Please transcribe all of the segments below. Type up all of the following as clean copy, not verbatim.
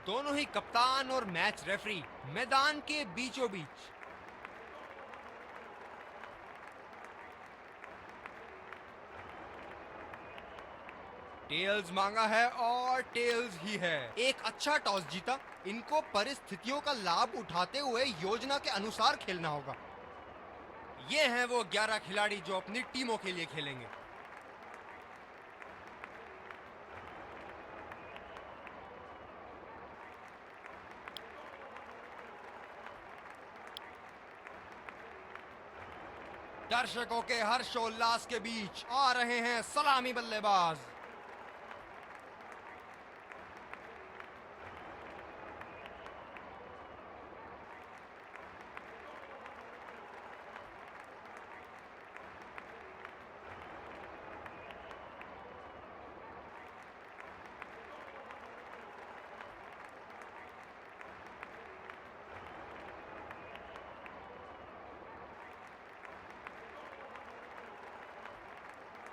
दोनों ही कप्तान और मैच रेफरी मैदान के बीचों बीच। टेल्स मांगा है और टेल्स ही है। एक अच्छा टॉस जीता। इनको परिस्थितियों का लाभ उठाते हुए योजना के अनुसार खेलना होगा। ये हैं वो 11 खिलाड़ी जो अपनी टीमों के लिए खेलेंगे। दर्शकों के हर्षोल्लास के बीच आ रहे हैं सलामी बल्लेबाज।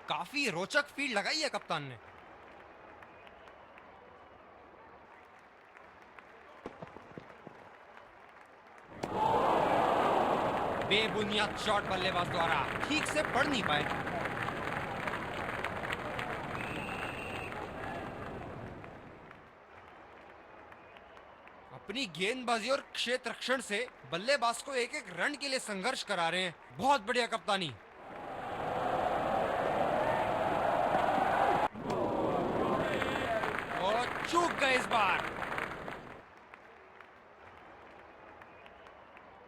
काफी रोचक फील्ड लगाई है कप्तान ने। बेबुनियाद शॉट बल्लेबाज द्वारा ठीक से पढ़ नहीं पाए। अपनी गेंदबाजी और क्षेत्र रक्षण से बल्लेबाज को एक एक रन के लिए संघर्ष करा रहे हैं। बहुत बढ़िया कप्तानी। और चूक गए इस बार।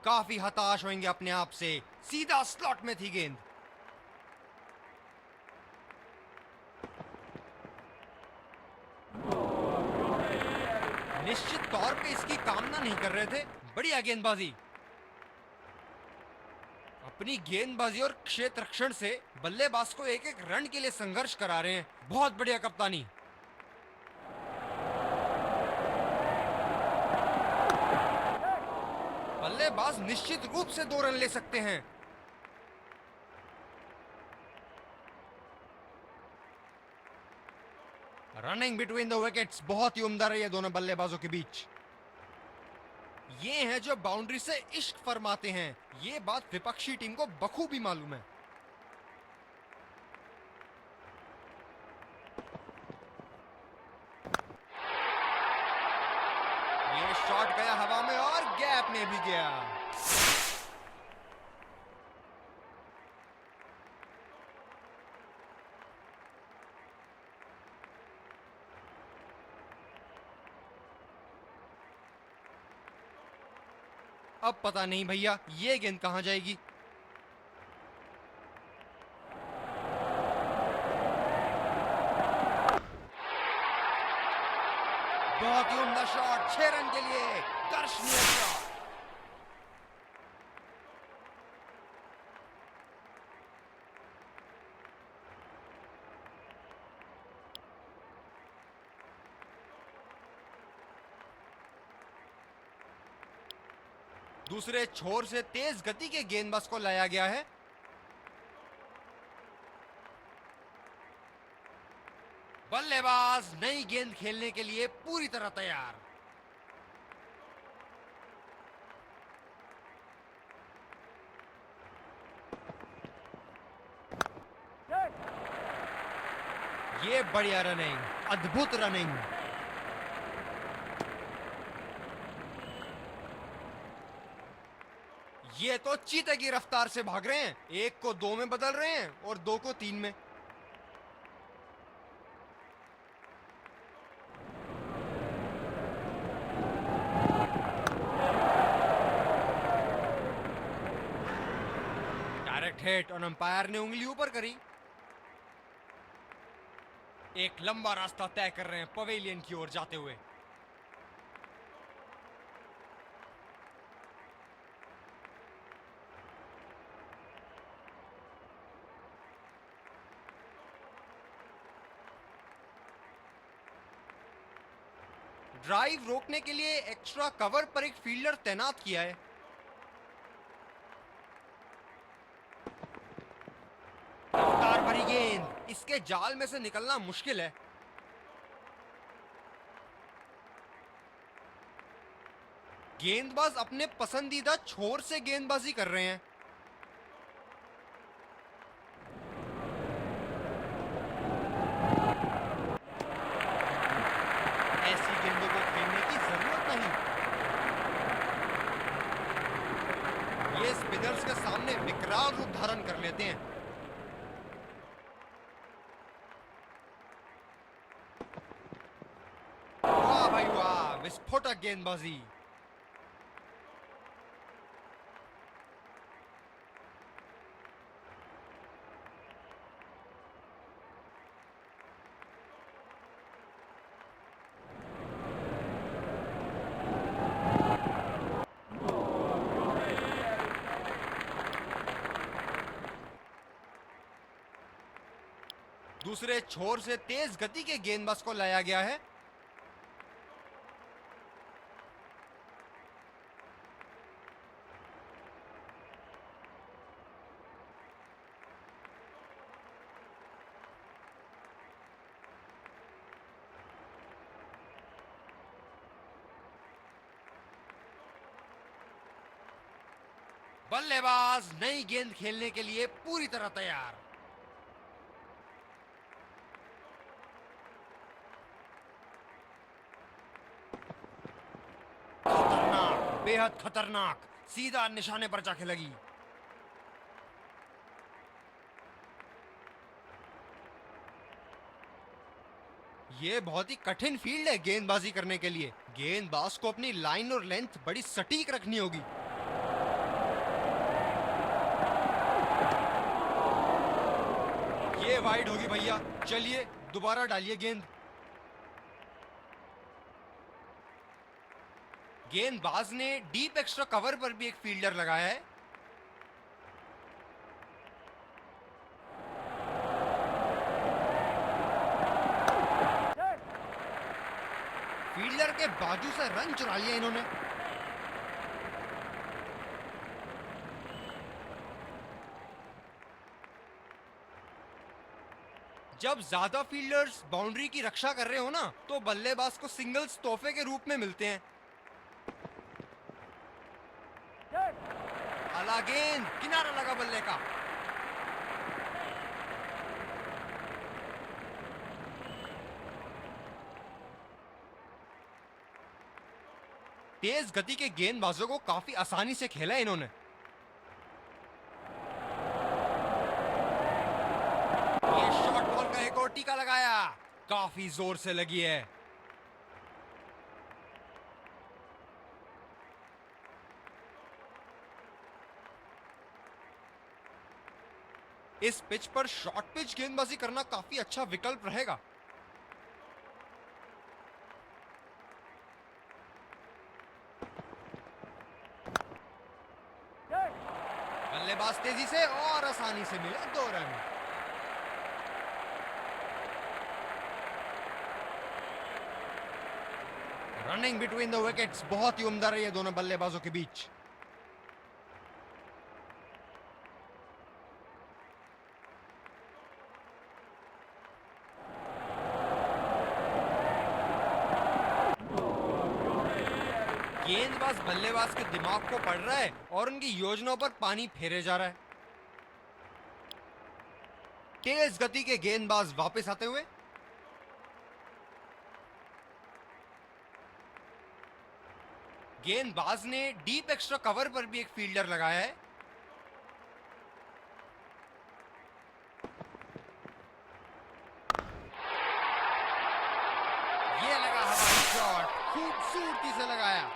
काफी हताश होंगे अपने आप से। सीधा स्लॉट में थी गेंद। निश्चित तौर पे इसकी कामना नहीं कर रहे थे। बढ़िया गेंदबाजी। अपनी गेंदबाजी और क्षेत्र रक्षण से बल्लेबाज को एक एक रन के लिए संघर्ष करा रहे हैं। बहुत बढ़िया कप्तानी। बल्लेबाज निश्चित रूप से 2 रन ले सकते हैं। रनिंग बिटवीन द विकेट्स बहुत ही उम्दा रही है दोनों बल्लेबाजों के बीच। ये हैं जो बाउंड्री से इश्क फरमाते हैं। ये बात विपक्षी टीम को बखूबी मालूम है। ये शॉट गया हवा में और गैप में भी गया। अब पता नहीं भैया ये गेंद कहां जाएगी। बहुत ही उम्दा शॉट 6 रन के लिए। दर्शनीय शॉट। दूसरे छोर से तेज गति के गेंदबाज को लाया गया है। बल्लेबाज नई गेंद खेलने के लिए पूरी तरह तैयार। ये बढ़िया रनिंग। अद्भुत रनिंग। ये तो चीते की रफ्तार से भाग रहे हैं। 1 को 2 में बदल रहे हैं और 2 को 3 में। डायरेक्ट हिट और अंपायर ने उंगली ऊपर करी। एक लंबा रास्ता तय कर रहे हैं पवेलियन की ओर जाते हुए। ड्राइव रोकने के लिए एक्स्ट्रा कवर पर एक फील्डर तैनात किया है। रफ्तार भरी गेंद। इसके जाल में से निकलना मुश्किल है। गेंदबाज अपने पसंदीदा छोर से गेंदबाजी कर रहे हैं। ऐसी गेंदों को खेलने की जरूरत नहीं। ये स्पिनर्स के सामने विकराल रूप धारण कर लेते हैं। वाह भाई वाह, विस्फोटक गेंदबाजी। दूसरे छोर से तेज गति के गेंदबाज को लाया गया है। बल्लेबाज नई गेंद खेलने के लिए पूरी तरह तैयार। खतरनाक, बेहद खतरनाक, सीधा निशाने पर जाके लगी। ये बहुत ही कठिन फील्ड है गेंदबाजी करने के लिए। गेंदबाज को अपनी लाइन और लेंथ बड़ी सटीक रखनी होगी। ये वाइड होगी भैया, चलिए दोबारा डालिए गेंद। गेंदबाज ने डीप एक्स्ट्रा कवर पर भी एक फील्डर लगाया है। फील्डर के बाजू से रन चुरा लिया इन्होंने। जब ज्यादा फील्डर्स बाउंड्री की रक्षा कर रहे हो ना, तो बल्लेबाज को सिंगल्स तोहफे के रूप में मिलते हैं। अला गेंद, किनारा लगा बल्ले का। तेज गति के गेंदबाजों को काफी आसानी से खेला है इन्होंने। ये शॉर्ट बॉल का एक और टीका लगाया, काफी जोर से लगी है। इस पिच पर शॉर्ट पिच गेंदबाजी करना काफी अच्छा विकल्प रहेगा। बल्लेबाज तेजी से और आसानी से मिले 2 run. Running between the wickets बहुत ही उम्दा रही है दोनों बल्लेबाजों के बीच। गेंदबाज बल्लेबाज के दिमाग को पढ़ रहा है और उनकी योजनाओं पर पानी फेरे जा रहा है। तेज गति के गेंदबाज वापस आते हुए। गेंदबाज ने डीप एक्स्ट्रा कवर पर भी एक फील्डर लगाया है। ये लगा हवाई शॉट, खूबसूरती से लगाया।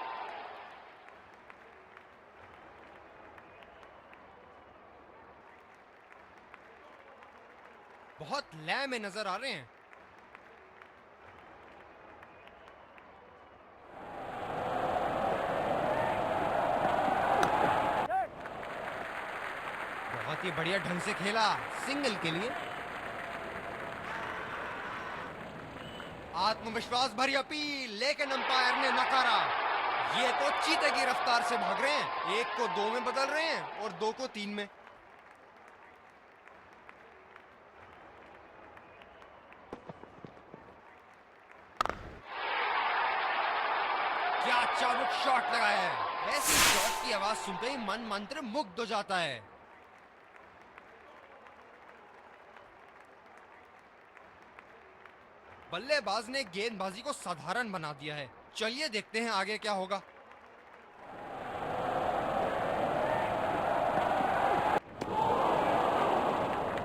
बहुत लय में नजर आ रहे हैं। बहुत ही बढ़िया ढंग से खेला, सिंगल के लिए। आत्मविश्वास भरी अपील, लेकिन अंपायर ने नकारा। ये तो चीते की रफ्तार से भाग रहे हैं, 1 को 2 में बदल रहे हैं और 2 को 3 में। क्या चाबुक शॉट लगाया है। ऐसी शॉट की आवाज सुनते ही मन मंत्र मुग्ध हो जाता है। बल्लेबाज ने गेंदबाजी को साधारण बना दिया है। चलिए देखते हैं आगे क्या होगा।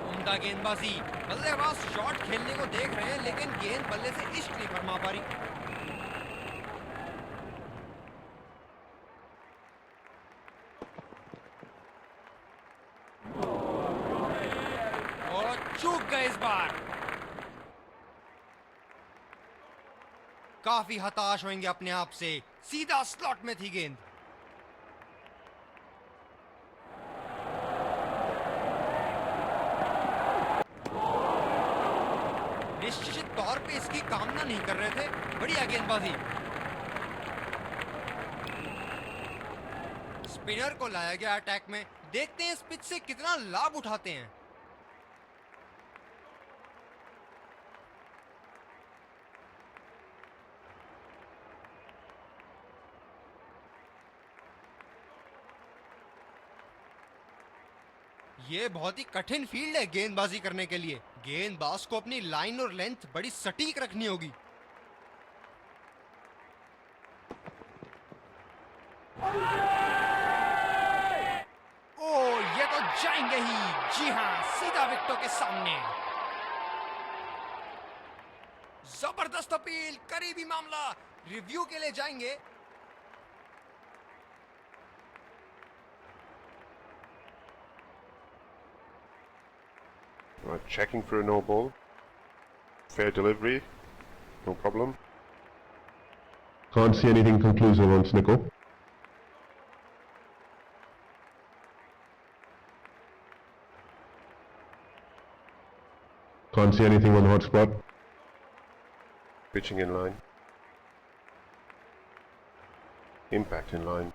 उम्दा गेंदबाजी। बल्लेबाज शॉट खेलने को देख रहे हैं लेकिन गेंद बल्ले से इश्क नहीं फरमा पा रही। और चूक गए इस बार। काफी हताश होंगे अपने आप से। सीधा स्लॉट में थी गेंद। निश्चित तौर पे इसकी कामना नहीं कर रहे थे। बढ़िया गेंदबाजी। स्पिनर को लाया गया अटैक में। देखते हैं इस पिच से कितना लाभ उठाते हैं। ये बहुत ही कठिन फील्ड है गेंदबाजी करने के लिए। गेंदबाज को अपनी लाइन और लेंथ बड़ी सटीक रखनी होगी। ओ, ये तो जाएंगे ही। जी हां, सीधा विकेटों के सामने। जबरदस्त अपील, करीबी मामला। रिव्यू के लिए जाएंगे। Checking for a no ball. Fair delivery. No problem. Can't see anything conclusive on Snicko. Can't see anything on hotspot. Pitching in line. Impact in line.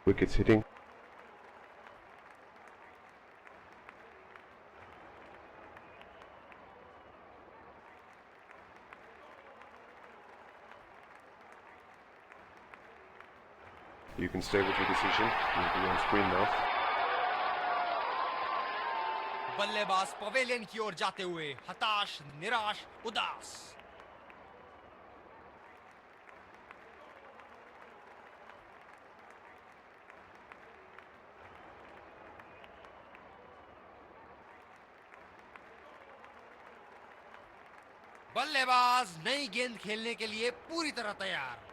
Wickets hitting. You can stay with your decision. You'll be on screen now. बल्लेबाज pavilion की ओर जाते हुए हताश, निराश, उदास। बल्लेबाज नई गेंद खेलने के लिए पूरी तरह तैयार।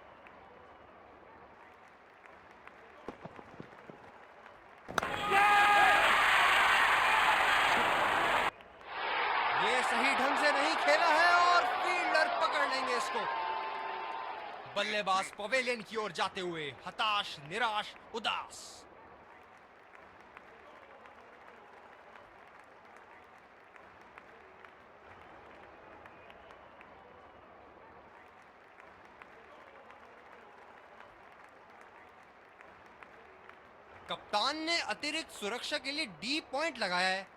ये सही ढंग से नहीं खेला है और फील्डर पकड़ लेंगे इसको। बल्लेबाज पवेलियन की ओर जाते हुए हताश, निराश, उदास। कप्तान ने अतिरिक्त सुरक्षा के लिए डी पॉइंट लगाया है।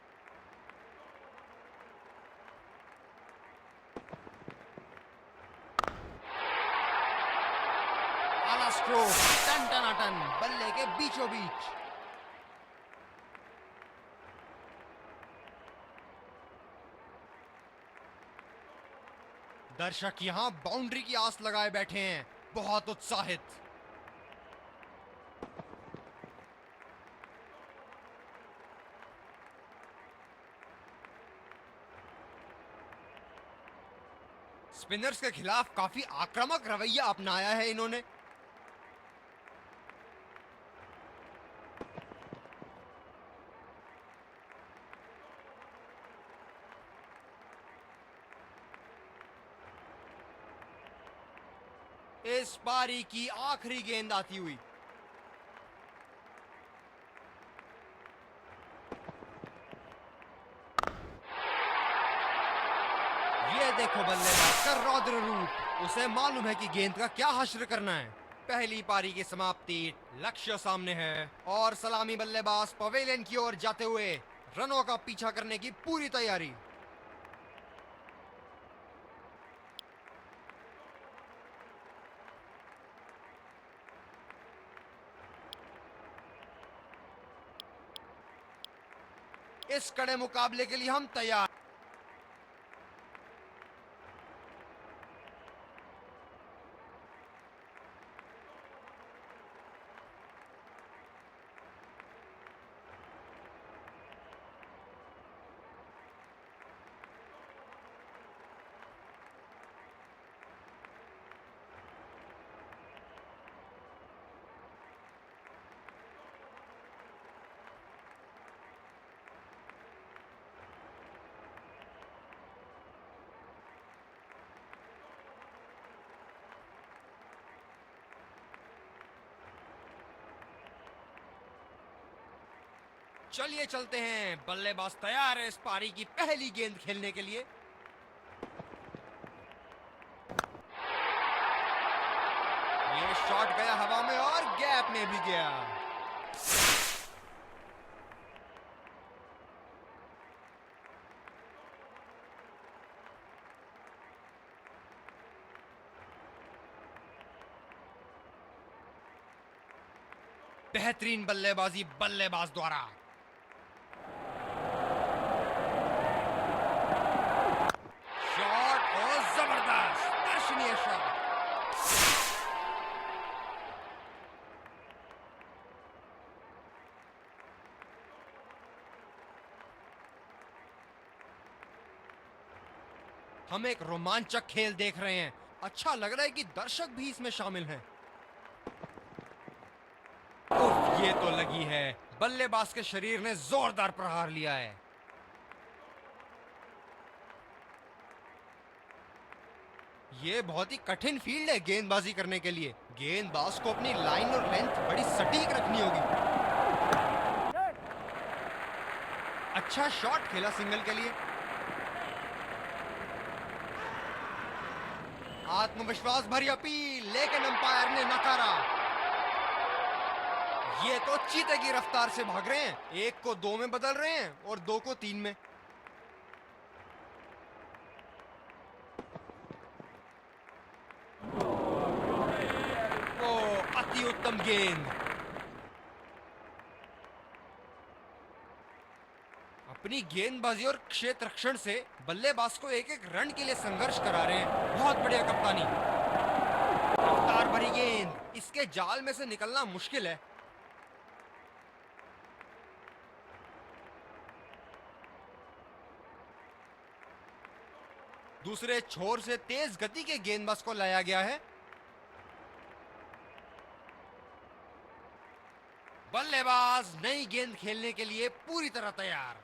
आला स्ट्रोक, टन टनाटन, बल्ले के बीचों बीच। दर्शक यहां बाउंड्री की आस लगाए बैठे हैं, बहुत उत्साहित। स्पिनर्स के खिलाफ काफी आक्रामक रवैया अपनाया है इन्होंने। इस पारी की आखिरी गेंद आती हुई। ये देखो बल्लेबाज का रौद्र रूप। उसे मालूम है कि गेंद का क्या हश्र करना है। पहली पारी की समाप्ति, लक्ष्य सामने है और सलामी बल्लेबाज पवेलियन की ओर जाते हुए रनों का पीछा करने की पूरी तैयारी। इस कड़े मुकाबले के लिए हम तैयार। चलिए चलते हैं, बल्लेबाज तैयार है इस पारी की पहली गेंद खेलने के लिए। ये शॉट गया हवा में और गैप में भी गया। बेहतरीन बल्लेबाजी बल्लेबाज द्वारा। शॉट और जबरदस्त दर्शनीय शॉट। हम एक रोमांचक खेल देख रहे हैं। अच्छा लग रहा है कि दर्शक भी इसमें शामिल हैं। उफ, ये तो लगी है। बल्लेबाज के शरीर ने जोरदार प्रहार लिया है। ये बहुत ही कठिन फील्ड है गेंदबाजी करने के लिए। गेंदबाज को अपनी लाइन और लेंथ बड़ी सटीक रखनी होगी। अच्छा शॉट खेला सिंगल के लिए। आत्मविश्वास भरी अपील, लेकिन अंपायर ने नकारा। ये तो चीते की रफ्तार से भाग रहे हैं। एक को 2 में बदल रहे हैं और 2 को 3 में। ओ, अति उत्तम गेंद। अपनी गेंदबाजी और क्षेत्र रक्षण से बल्लेबाज को एक एक रन के लिए संघर्ष करा रहे हैं। बहुत बढ़िया कप्तानी। रफ्तार भरी गेंद, इसके जाल में से निकलना मुश्किल है। दूसरे छोर से तेज गति के गेंदबाज को लाया गया है। बल्लेबाज नई गेंद खेलने के लिए पूरी तरह तैयार।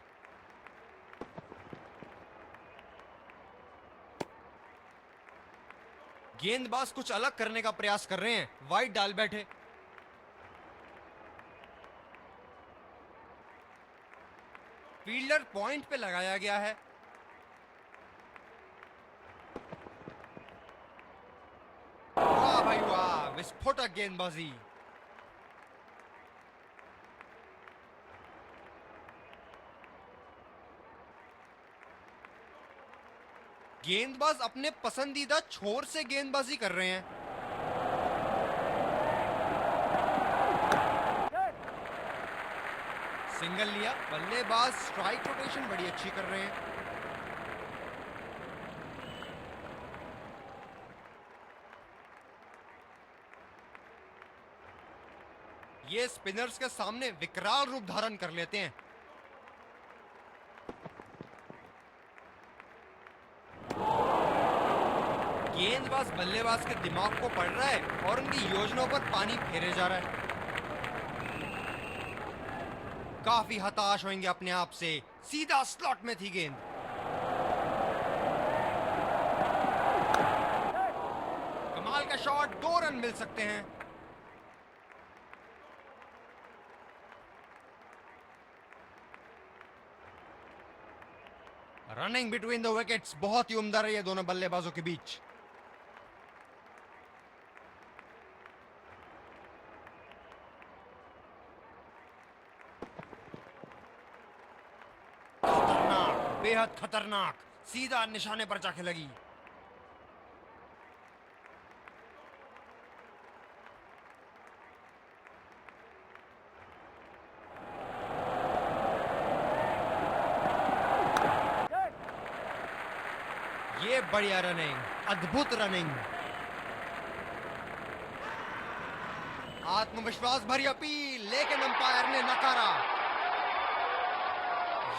गेंदबाज कुछ अलग करने का प्रयास कर रहे हैं। वाइड डाल बैठे। फील्डर पॉइंट पे लगाया गया है। वाह भाई वाह, विस्फोटक गेंदबाजी। गेंदबाज अपने पसंदीदा छोर से गेंदबाजी कर रहे हैं। सिंगल लिया। बल्लेबाज स्ट्राइक रोटेशन बड़ी अच्छी कर रहे हैं। ये स्पिनर्स के सामने विकराल रूप धारण कर लेते हैं। गेंदबाज बल्लेबाज के दिमाग को पढ़ रहा है और उनकी योजनाओं पर पानी फेरे जा रहा है। काफी हताश होंगे अपने आप से। सीधा स्लॉट में थी गेंद। कमाल का शॉट, 2 रन मिल सकते हैं। रनिंग बिटवीन द विकेट्स बहुत ही उम्दा रही है दोनों बल्लेबाजों के बीच। खतरनाक, बेहद खतरनाक, सीधा निशाने पर जाके लगी। ये बढ़िया रनिंग, अद्भुत रनिंग। आत्मविश्वास भरी अपील, लेकिन अंपायर ने नकारा।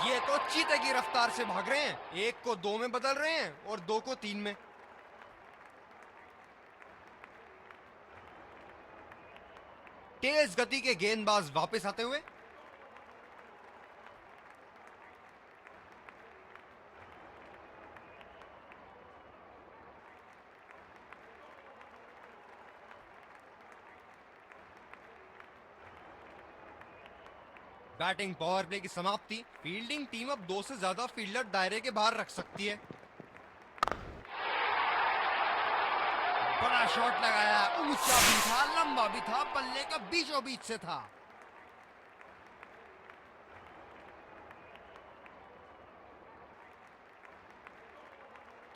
ये तो चीते की रफ्तार से भाग रहे हैं, एक को 2 में बदल रहे हैं और 2 को 3 में। तेज गति के गेंदबाज वापस आते हुए। बैटिंग पावर प्ले की समाप्ति। फील्डिंग टीम अब 2 से ज्यादा फील्डर दायरे के बाहर रख सकती है। बड़ा शॉट लगाया, ऊंचा भी था, लंबा भी था, बल्ले का बीचों बीच से था।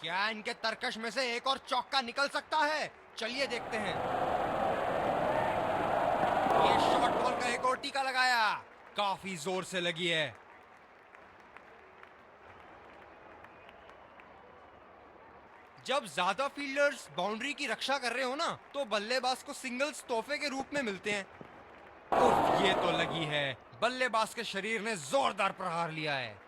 क्या इनके तरकश में से एक और चौका निकल सकता है? चलिए देखते हैं। ये शॉर्ट बॉल का एक और टीका लगाया, काफी जोर से लगी है। जब ज्यादा फील्डर्स बाउंड्री की रक्षा कर रहे हो ना, तो बल्लेबाज को सिंगल्स तोहफे के रूप में मिलते हैं। उफ, ये तो लगी है। बल्लेबाज के शरीर ने जोरदार प्रहार लिया है।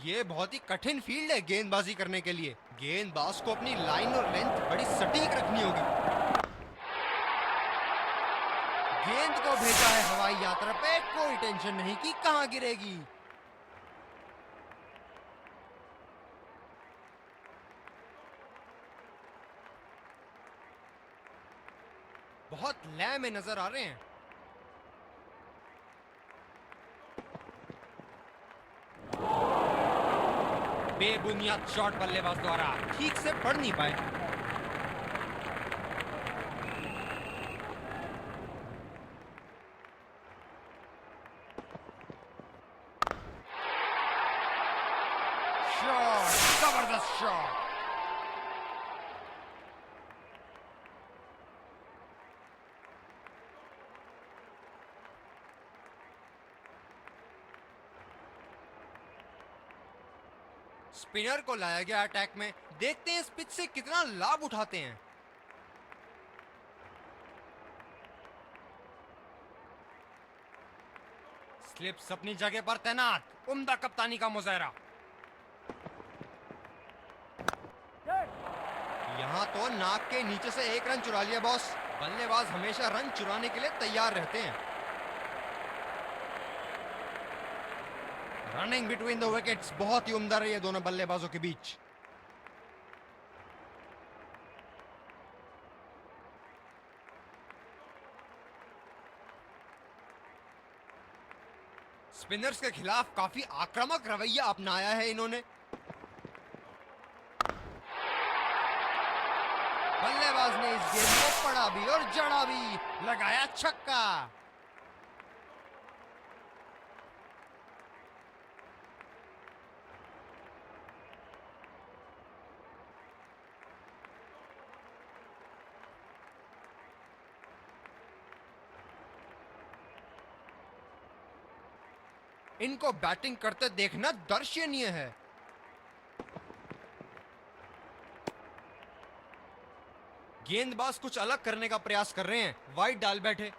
ये बहुत ही कठिन फील्ड है गेंदबाजी करने के लिए। गेंदबाज को अपनी लाइन और लेंथ बड़ी सटीक रखनी होगी। गेंद को भेजा है हवाई यात्रा पे, कोई टेंशन नहीं कि कहां गिरेगी। बहुत लय में नजर आ रहे हैं। बेबुनियाद शॉट बल्लेबाज द्वारा ठीक से पढ़ नहीं पाए। शॉट, जबरदस्त शॉट। स्पिनर को लाया गया अटैक में। देखते हैं इस पिच से कितना लाभ उठाते हैं। स्लिप्स अपनी जगह पर तैनात, उम्दा कप्तानी का मुजाहरा। यहां तो नाक के नीचे से 1 रन चुरा लिया बॉस। बल्लेबाज हमेशा रन चुराने के लिए तैयार रहते हैं। रनिंग बिटवीन द विकेट्स बहुत ही उम्दा रही है दोनों बल्लेबाजों के बीच। स्पिनर्स के खिलाफ काफी आक्रामक रवैया अपनाया है इन्होंने। बल्लेबाज ने इस गेंद को पढ़ा भी और जड़ा भी, लगाया छक्का। इनको बैटिंग करते देखना दर्शनीय है। गेंदबाज कुछ अलग करने का प्रयास कर रहे हैं, वाइड डाल बैठे।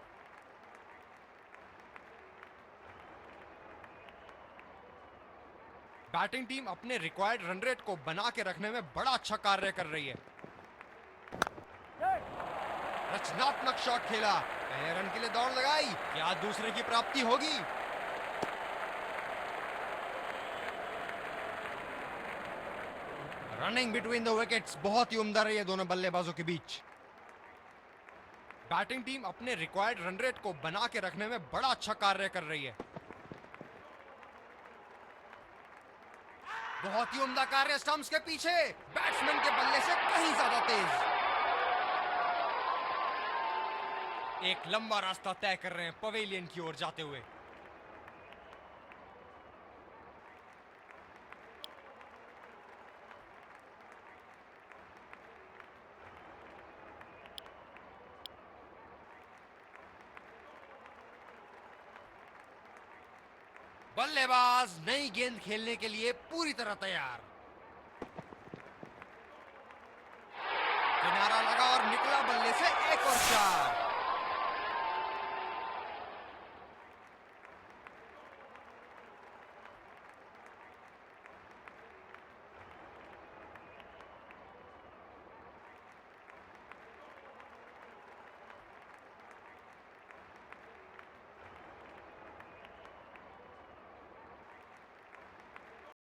बैटिंग टीम अपने रिक्वायर्ड रन रेट को बना के रखने में बड़ा अच्छा कार्य कर रही है। रचनात्मक शॉट खेला, पहले रन के लिए दौड़ लगाई, क्या दूसरे की प्राप्ति होगी? रनिंग बिटवीन द विकेट्स बहुत ही उम्दा रही है दोनों बल्लेबाजों के बीच। बैटिंग टीम अपने रिक्वायर्ड रन रेट को बना के रखने में बड़ा अच्छा कार्य कर रही है। बहुत ही उम्दा कार्य स्टंप्स के पीछे, बैट्समैन के बल्ले से कहीं ज्यादा तेज। एक लंबा रास्ता तय कर रहे हैं पवेलियन की ओर जाते हुए। बल्लेबाज नई गेंद खेलने के लिए पूरी तरह तैयार। किनारा लगा और निकला बल्ले से एक और चार।